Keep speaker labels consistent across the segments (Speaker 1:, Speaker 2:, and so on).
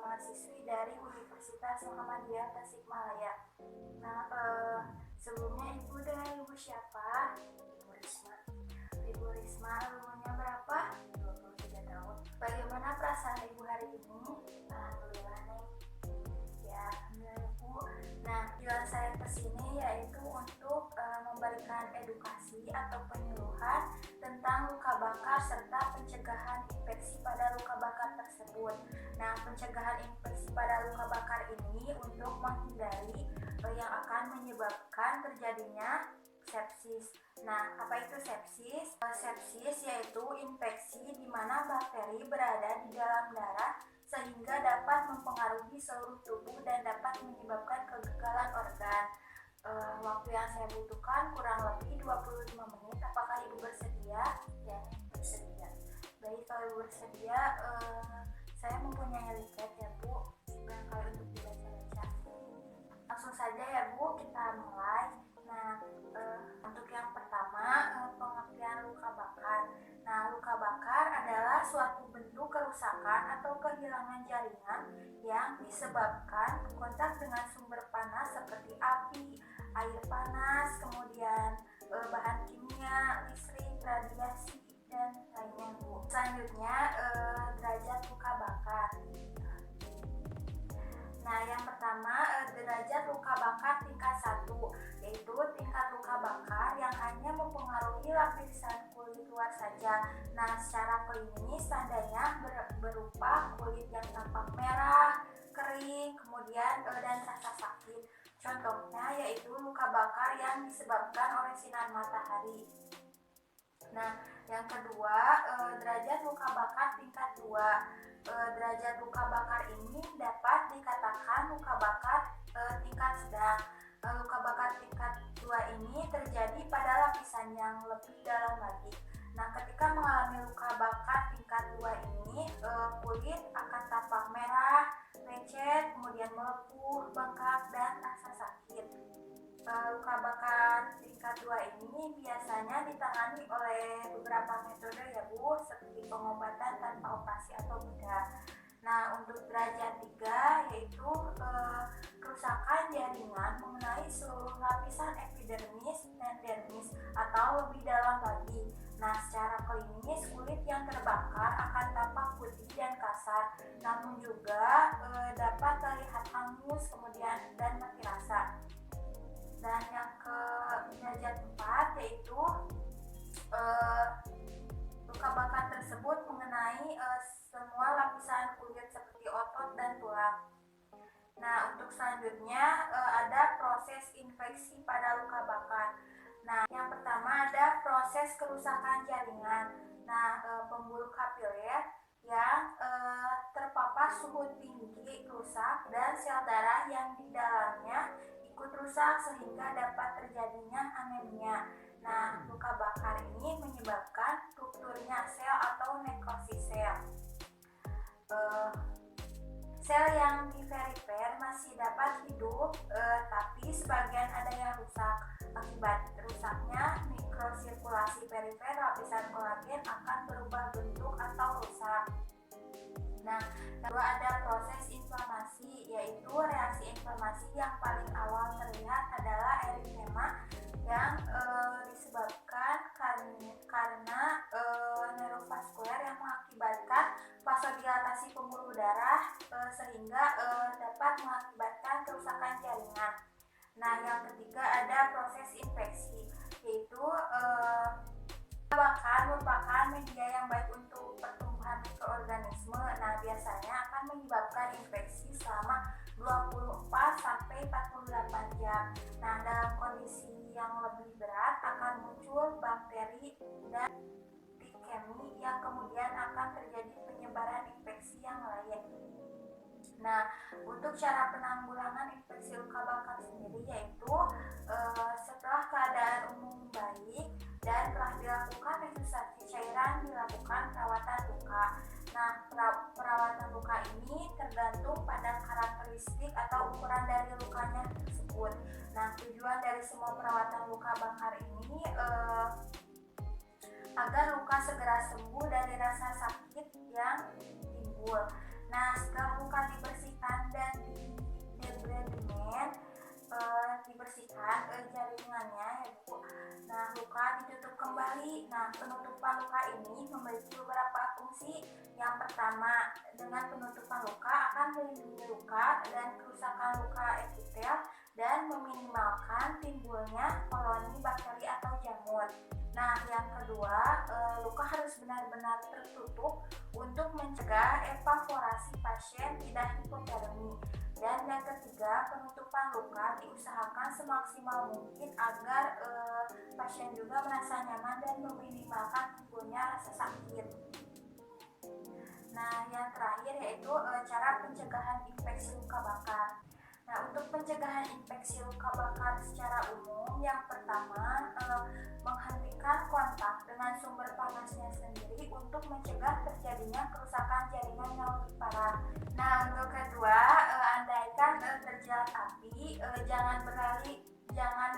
Speaker 1: mahasiswi dari Universitas Muhammadiyah Tasikmalaya. Nah, sebelumnya Ibu dengan Ibu siapa?
Speaker 2: Ibu Risma.
Speaker 1: Ibu Risma, umurnya berapa?
Speaker 2: 23 tahun.
Speaker 1: Bagaimana perasaan Ibu hari ini?
Speaker 2: Alhamdulillah nih.
Speaker 1: Ya, alhamdulillah Ibu. Nah, tujuan saya kesini yaitu untuk memberikan edukasi atau penyuluhan tentang luka bakar serta pencegahan infeksi pada luka bakar tersebut. Nah, pencegahan infeksi pada luka bakar ini untuk menghindari yang akan menyebabkan terjadinya sepsis. Nah, apa itu sepsis? Sepsis yaitu infeksi di mana bakteri berada di dalam darah sehingga dapat mempengaruhi seluruh tubuh dan dapat menyebabkan kegagalan organ. Waktu yang saya butuhkan kurang lebih 25 menit. Apakah Ibu bersedia?
Speaker 2: Ya, bersedia.
Speaker 1: Baik, kalau Ibu bersedia, saya mempunyai liket ya Bu, barangkali untuk dibaca-baca. Langsung saja ya Bu, kita mulai. Nah, untuk yang pertama, pengertian luka bakar. Nah, luka bakar adalah suatu bentuk kerusakan atau kehilangan jaringan yang disebabkan kontak dengan sumber panas seperti api, air panas, kemudian bahan kimia, listrik, radiasi, dan lainnya Bu. Selanjutnya, derajat luka bakar. Nah, yang pertama, derajat luka bakar tingkat 1, yaitu tingkat luka bakar yang hanya mempengaruhi lapisan kulit luar saja. Nah, secara klinis tandanya berupa kulit yang tampak merah, kering, kemudian dan rasa sakit. Contohnya yaitu luka bakar yang disebabkan oleh sinar matahari. Nah, yang kedua, derajat luka bakar tingkat 2. Derajat luka bakar ini dapat dikatakan luka bakar tingkat sedang. Luka bakar tingkat 2 ini terjadi pada lapisan yang lebih dalam lagi. Nah, ketika mengalami luka bakar tingkat 2 ini, kulit akan tampak merah, lecet, kemudian melepuh, bengkak, dan rasa sakit. Luka bakar tingkat 2 ini biasanya ditangani oleh beberapa metode ya Bu, seperti pengobatan tanpa operasi atau bedah. Nah, untuk derajat 3 yaitu kerusakan jaringan mengenai seluruh lapisan epidermis dan dermis atau lebih dalam lagi. Nah, secara klinis kulit yang terbakar akan tampak putih dan kasar, namun juga dapat terlihat hangus kemudian dan mati rasa. Dan yang ke derajat 4 yaitu luka bakar tersebut mengenai semua lapisan kulit seperti otot dan tulang. Nah, untuk selanjutnya ada proses infeksi pada luka bakar. Nah, yang pertama ada proses kerusakan jaringan. Nah, pembuluh kapiler yang terpapar suhu tinggi rusak dan sel darah yang di dalamnya ikut rusak sehingga dapat terjadinya anemia. Nah, luka bakar ini menyebabkan rupturnya sel atau nekrosis sel. Sel yang di perifer masih dapat hidup, tapi sebagian ada yang rusak. Akibat rusaknya mikrosirkulasi perifer, lapisan kolagen akan berubah bentuk atau rusak. Nah, kedua ada proses inflamasi, yaitu reaksi inflamasi yang paling awal terlihat adalah eritema yang disebabkan karena neurovaskuler yang mengakibatkan vasodilatasi pembuluh darah sehingga dapat mengakibatkan kerusakan jaringan. Nah, yang ketiga ada proses infeksi, yaitu bakar merupakan media yang baik untuk pertumbuhan mikroorganisme. Nah, biasanya akan menyebabkan infeksi selama 24 sampai 48 jam. Nah, dalam kondisi yang lebih berat akan muncul bakteri dan dikemi yang kemudian akan terjadi penyebaran infeksi yang lain. Nah, untuk cara penanggulangan infeksi luka bakar sendiri yaitu setelah keadaan umum baik dan telah dilakukan resusitasi cairan, dilakukan perawatan luka. Nah, perawatan luka ini tergantung pada karakteristik atau ukuran dari lukanya tersebut. Nah, tujuan dari semua perawatan luka bakar ini agar luka segera sembuh dari rasa sakit yang timbul. Nah, setelah luka dibersihkan dan debridement, dibersihkan jaringannya ya Bu. Nah, luka ditutup kembali. Nah, penutupan luka ini memiliki beberapa fungsi. Yang pertama, dengan penutupan luka akan melindungi luka dan kerusakan luka epitel dan meminimalkan timbulnya koloni bakteri atau jamur. Nah, yang kedua, luka harus benar-benar tertutup untuk mencegah evaporasi pasien tidak hipotermi. Dan yang ketiga, penutupan luka diusahakan semaksimal mungkin agar pasien juga merasa nyaman dan meminimalkan timbulnya rasa sakit. Nah, yang terakhir yaitu cara pencegahan infeksi luka bakar. Nah, untuk pencegahan infeksi luka bakar secara umum, yang pertama, menghentikan kontak dengan sumber panasnya sendiri untuk mencegah terjadinya kerusakan jaringan yang lebih parah. Nah, untuk kedua, andaikan terjerat api, jangan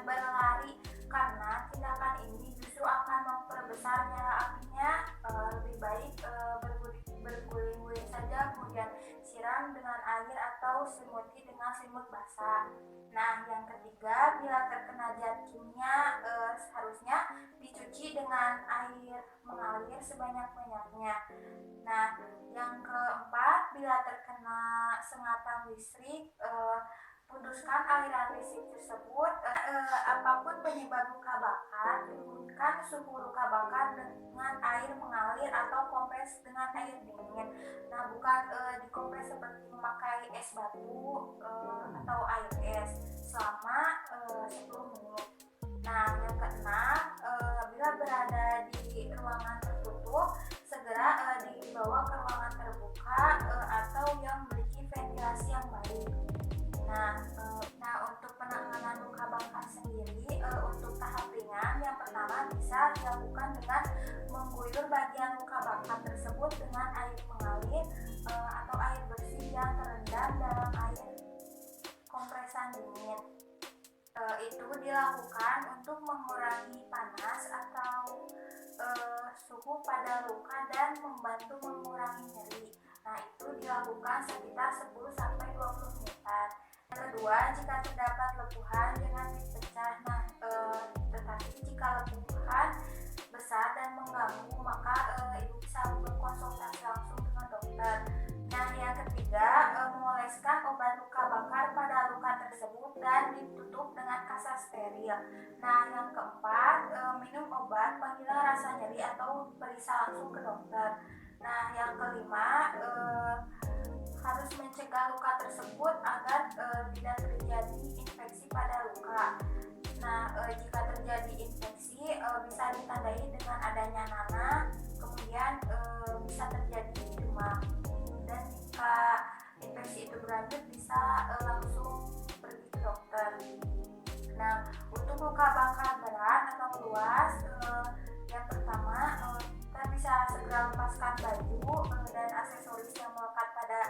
Speaker 1: berlari karena tindakan ini justru akan memperbesar nyala apinya. Lebih baik berguling-guling saja, kemudian siram dengan air atau selimuti dengan selimut basah. Nah, yang ketiga, bila terkena zat kimia, seharusnya dicuci dengan air mengalir sebanyak-banyaknya. Nah, yang keempat, bila terkena sengatan listrik, putuskan aliran listrik tersebut. Apapun penyebab luka bakar, turunkan suhu luka bakar dengan air mengalir atau kompres dengan air dingin. Nah, bukan dikompres seperti memakai es batu atau air es selama 10 menit. Nah, yang keenam, bila berada di ruangan tertutup, segera dibawa ke ruangan terbuka atau yang memiliki ventilasi yang baik. Nah, untuk penanganan luka bakar sendiri, untuk tahap ringan, yang pertama bisa dilakukan dengan mengguyur bagian luka bakar tersebut dengan air mengalir atau air bersih yang terendam dalam air kompresan dingin. Itu dilakukan untuk mengurangi panas atau suhu pada luka dan membantu mengurangi nyeri. Nah, itu dilakukan sekitar 10-20 menitan. Yang kedua, jika terdapat lepuhan jangan dipecah. Nah, tetapi jika lepuhan besar dan mengganggu, maka ibu bisa berkonsultasi langsung dengan dokter. Nah, yang ketiga, mengoleskan obat luka bakar pada luka tersebut dan ditutup dengan kasa steril. Nah, yang keempat, minum obat penghilang rasa nyeri atau periksa langsung ke dokter. Nah, yang kelima, harus mencegah luka tersebut agar tidak terjadi infeksi pada luka. Nah, jika terjadi infeksi bisa ditandai dengan adanya nanah, kemudian bisa terjadi demam. Dan jika infeksi itu berlanjut bisa langsung pergi ke dokter. Nah, untuk luka bakar berat atau luas, yang pertama kita bisa segera lepaskan baju dan aksesoris yang melekat pada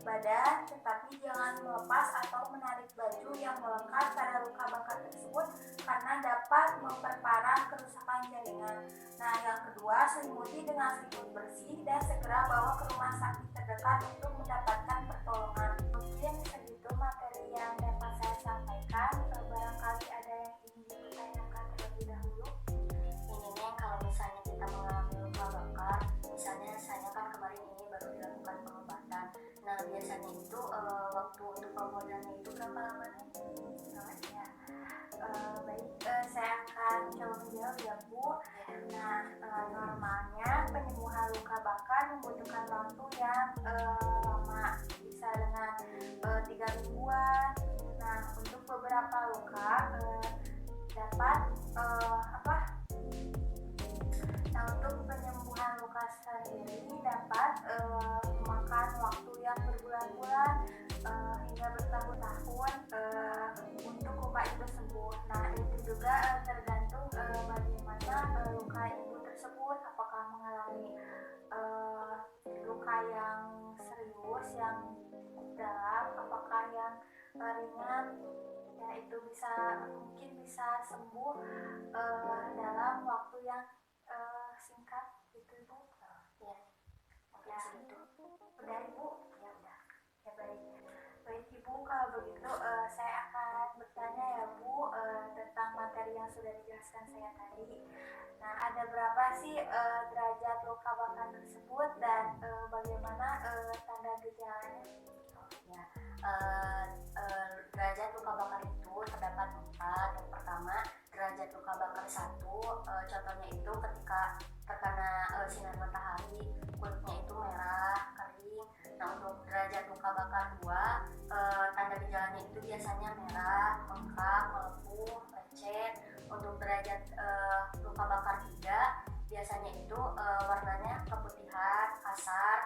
Speaker 1: badan, tetapi jangan melepas atau menarik baju yang melekat pada luka bakar tersebut karena dapat memperparah kerusakan jaringan. Nah, yang kedua, selimuti dengan selimut bersih dan segera bawa ke rumah sakit terdekat untuk mendapatkan pertolongan. Mungkin segitu materi yang dapat saya sampaikan. Barangkali ada yang ingin ditanyakan terlebih dahulu.
Speaker 2: Ini kalau misalnya kita mengalami luka bakar, misalnya saya kan kemarin ini baru dilakukan pengobatan. Nah, biasanya itu waktu untuk pengobatannya itu berapa lamanya?
Speaker 1: Baik, saya akan coba menjawab ya Bu. Nah, normalnya penyembuhan luka bakar membutuhkan waktu yang lama, bisa dengan 3 mingguan. Nah, untuk beberapa luka dapat Nah, untuk penyembuhan luka sendiri dapat memakan waktu yang berbulan-bulan hingga bertahun-tahun untuk luka itu sembuh. Nah, itu juga tergantung bagaimana luka ibu tersebut, apakah mengalami luka yang serius, yang dalam, apakah yang ringan. Ya, itu mungkin bisa sembuh dalam waktu yang singkat gitu Bu.
Speaker 2: Ya, mungkin segitu.
Speaker 1: Udah Ibu?
Speaker 2: Ya,
Speaker 1: sudah dijelaskan saya tadi. Nah, ada berapa sih derajat luka bakar tersebut dan bagaimana tanda gejalanya?
Speaker 2: Ya, eh, derajat luka bakar itu terdapat 4. Yang pertama, derajat luka bakar 1, contohnya itu ketika terkena sinar matahari, kulitnya itu merah, kering. Nah, untuk derajat luka bakar 2, tanda gejalanya itu biasanya merah, bengkak, melepuh, lecet. Untuk derajat luka bakar 3, biasanya itu warnanya keputihan, kasar,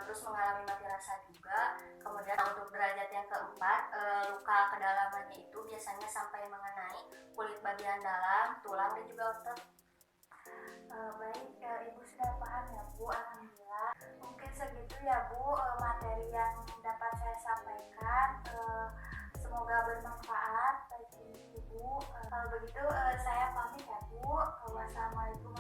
Speaker 2: terus mengalami mati rasa juga. Kemudian untuk derajat yang keempat, luka kedalamannya itu biasanya sampai mengenai kulit bagian dalam, tulang, dan juga otot.
Speaker 1: Baik, Ibu sudah paham ya Bu, alhamdulillah. Mungkin segitu ya Bu materi yang dapat saya sampaikan. Semoga bermanfaat bagi Ibu. Kalau begitu saya pamit ya Bu. Wassalamualaikum